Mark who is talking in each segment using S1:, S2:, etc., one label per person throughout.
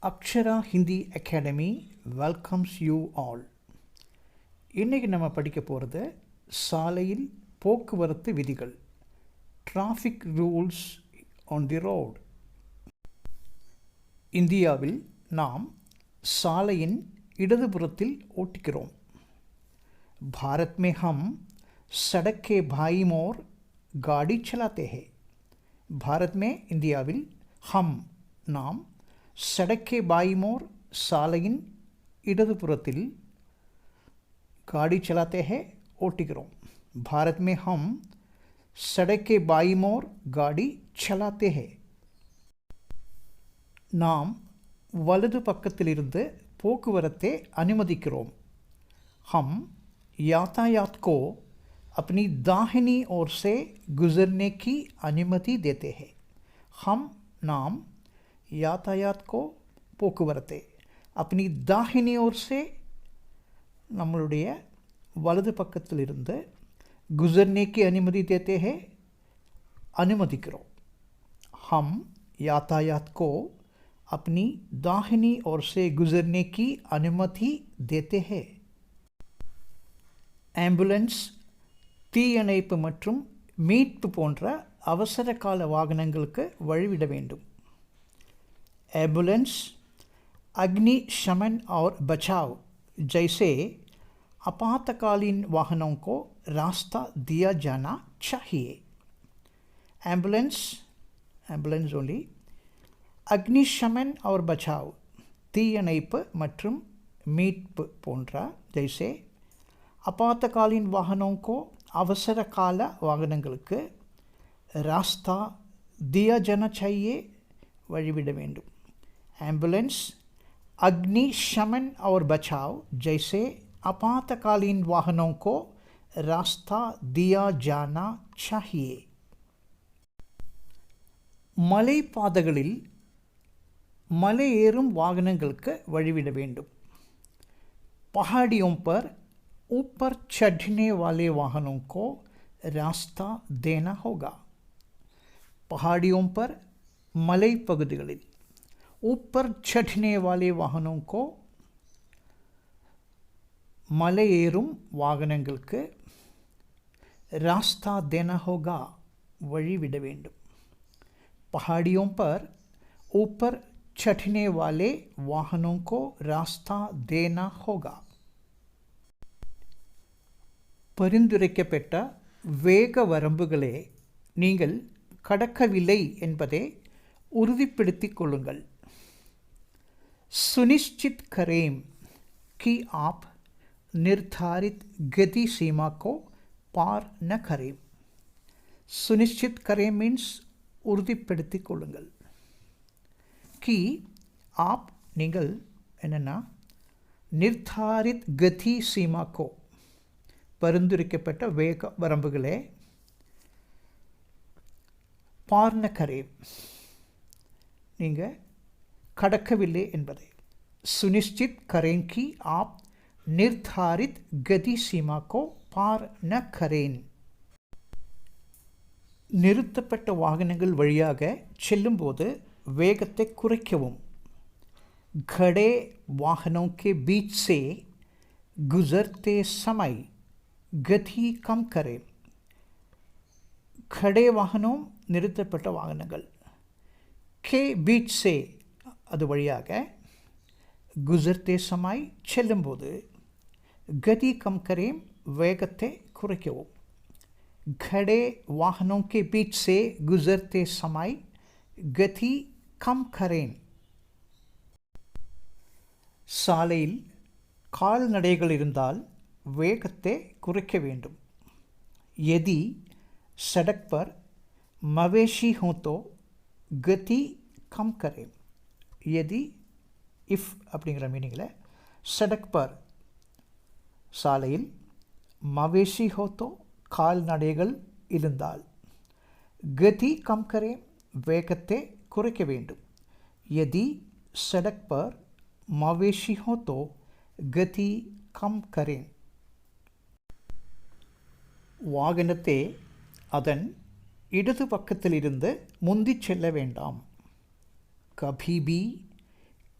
S1: Akshara Hindi academy welcomes you all. இன்றைக்கி நம்ம படிக்க போகிறது சாலையில் போக்குவரத்து விதிகள், traffic rules on the road. இந்தியாவில் நாம் சாலையின் இடதுபுறத்தில் ஓட்டுகிறோம். भारत में हम सड़क के बाईं ओर गाड़ी चलाते हैं. भारत में இந்தியாவில் हम நாம் सड़क के बाईं ओर சாலையின் இடதுபுறத்தில் गाड़ी चलाते हैं ஓட்டுகிறோம். भारत में हम सड़क के बाईं ओर गाड़ी चलाते हैं. நாம் வலது பக்கத்திலிருந்து போக்குவரத்தை அனுமதிக்கிறோம். हम यातायात को अपनी दाहिनी ओर से गुजरने की अनुमति देते हैं. हम नाम यातायात को போக்குவரத்தை अपनी दाहिनी ओर से நம்மளுடைய வலது பக்கத்திலிருந்து गुजरने की अनुमति देते हैं अनुमதிக்கிறோம். हम यातायात को अपनी दाहिनी ओर से गुजरने की अनुमति देते हैं. ஆம்புலன்ஸ், தீயணைப்பு மற்றும் மீட்பு போன்ற அவசர கால வாகனங்களுக்கு வழிவிட வேண்டும். एम्बुलेंस, अग्निशमन और बचाव जैसे आपातकालीन वाहनों को रास्ता दिया जाना चाहिए. Ambulance only. अग्निशमन और बचाव தீயணைப்பு மற்றும் மீட்பு போன்ற जैसे आपातकालीन वाहनों को அவசர கால வாகனங்களுக்கு रास्ता दिया जाना चाहिए வழிவிட வேண்டும். एम्बुलेंस, अग्निशमन और बचाव जैसे आपातकालीन वाहनों को रास्ता दिया जाना चाहिए. மலை பாதைகளில் மலை ஏறும் வாகனங்களுக்கு வழிவிட வேண்டும். पहाड़ियों पर ऊपर चढ़ने वाले वाहनों को रास्ता देना होगा. पहाड़ियों पर मलई पगुदिகளில் ऊपर चढ़ने वाले वाहनों को मலை ஏறும் வாகனங்களுக்கு रास्ता देना होगा வழிவிட வேண்டும். पहाड़ियों पर ऊपर चढ़ने वाले वाहनों को रास्ता देना होगा. பரிந்துரைக்கப்பட்ட வேக வரம்புகளே நீங்கள் கடக்கவில்லை என்பதை உறுதிப்படுத்திக் கொள்ளுங்கள். सुनिश्चित करें कि आप निर्धारित गति सीमा को पार न करें. सुनिश्चित करें मीन्स உறுதிப்படுத்திக் கொள்ளுங்கள். कि आप நீங்கள் என்னன்னா निर्धारित गति सीमा को பரிந்துரைக்கப்பட்ட வேக வரம்புகளே पार न करें நீங்கள் கடக்கவில்லை என்பதை. सुनिश्चित करें कि आप निर्धारित गति सीमा को पार न करें. நிறுத்தப்பட்ட வாகனங்கள் வழியாக செல்லும்போது வேகத்தை குறைக்கவும். खड़े वाहनों के बीच से गुजरते समय गति कम करें. खड़े वाहनों நிறுத்தப்பட்ட வாகனங்கள், के बीच से அது வழியாக, गुजरते समय செல்லும்போது, गति कम करें வேகத்தை குறைக்கவும். खड़े वाहनों के बीच से गुजरते समय गति कम करें. சாலையில் கால்நடைகள் இருந்தால் வேகத்தை குறைக்க வேண்டும். यदि सड़क पर मवेशी हो तो गति कम करें. यदि इफ அப்படிங்கிற மீனிங்கில் सड़क पर சாலையில் मवेशी हो तो கால்நடைகள் இருந்தால் गति कम करें வேகத்தை குறைக்க வேண்டும். यदि सड़क पर मवेशी हो तो गति कम करें. வாகனத்தை அதன் இடது பக்கத்திலிருந்து முந்திச் செல்ல வேண்டாம். कभी भी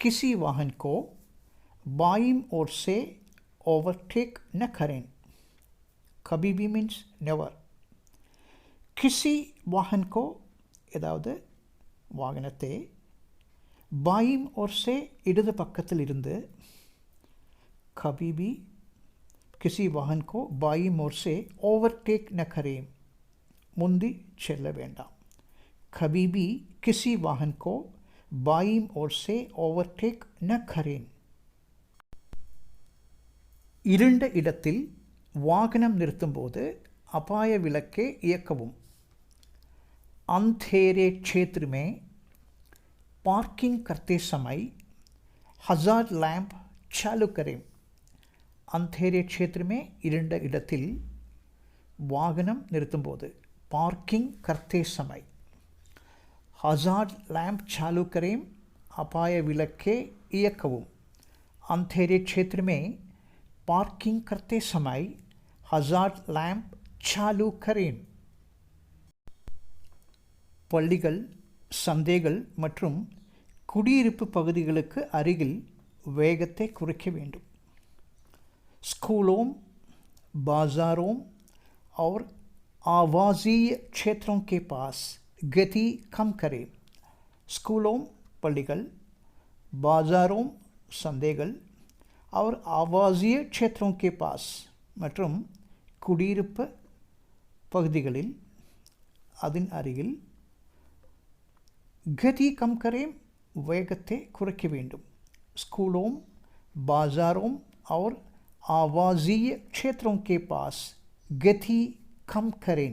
S1: किसी वाहन को बाईं ओर से ओवरटेक न करें. कभी भी मीन्स नेवर. किसी वाहन को ஏதாவது வாகனத்தை बाईं ओर से இடது பக்கத்தில் இருந்து कभी भी किसी वाहन को बाईं ओर से ओवरटेक न करें. मुंदी चल வேண்டாம். कभी भी किसी वाहन को बाईं ओर से ओवरटेक न करें. இருண்ட இடத்தில் வாகனம் நிறுத்தும்போது அபாய விளக்கை இயக்கவும். अंधेरे क्षेत्र में पार्किंग करते समय हज़ार्ड लैंप चालू करें. अंधेरे क्षेत्र में இருண்ட இடத்தில் வாகனம் நிறுத்தும்போது பார்க்கிங் करते समय हज़ार्ड लैंप चालू करें. अपाय विलक्के इयक्कवुम. अंधेरे क्षेत्र में पार्किंग करते समय हज़ार्ड लैंप चालू करें. பள்ளிகள், சந்தைகள் மற்றும் குடியிருப்பு பகுதிகளுக்கு அருகில் வேகத்தை குறைக்க வேண்டும். स्कूलों, बाज़ारों और आवासीय क्षेत्रों के पास गति कम करें. स्कूलों பள்ளிகள், बाज़ारों சந்தைகள் और आवासीय क्षेत्रों के पास மற்றும் குடியிருப்பு பகுதிகளில் அதன் அருகில் गति कम करें வேகத்தை குறைக்க வேண்டும். स्कूलों, बाज़ारों और आवासीय क्षेत्रों के पास गति कम करें.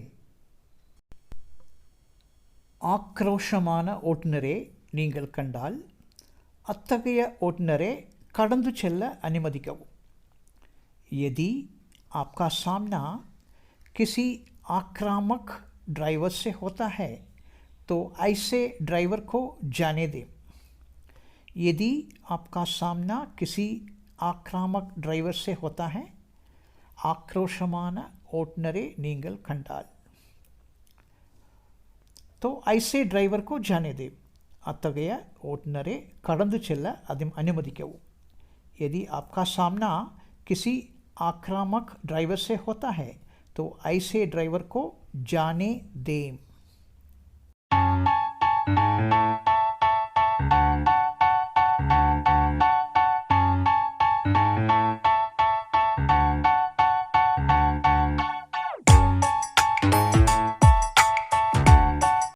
S1: ஆக்ரோஷமான ஓட்டுநரை நீங்கள் கண்டால் அத்தகைய ஓட்டுநரை கடந்து செல்ல அனுமதிக்கவும். यदि आपका सामना किसी आक्रामक ड्राइवर से होता है तो ऐसे ड्राइवर को जाने दें. यदि आपका सामना किसी आक्रामक ड्राइवर से होता है, आक्रोशமான ஓட்டுநரை நீங்கள் கண்டால் तो ऐसे ड्राइवर को जाने दें. அத்தகைய ஓட்டுநரை கடந்து செல்ல அனுமதிக்கவும். यदि आपका सामना किसी आक्रामक ड्राइवर से होता है तो ऐसे ड्राइवर को जाने दें.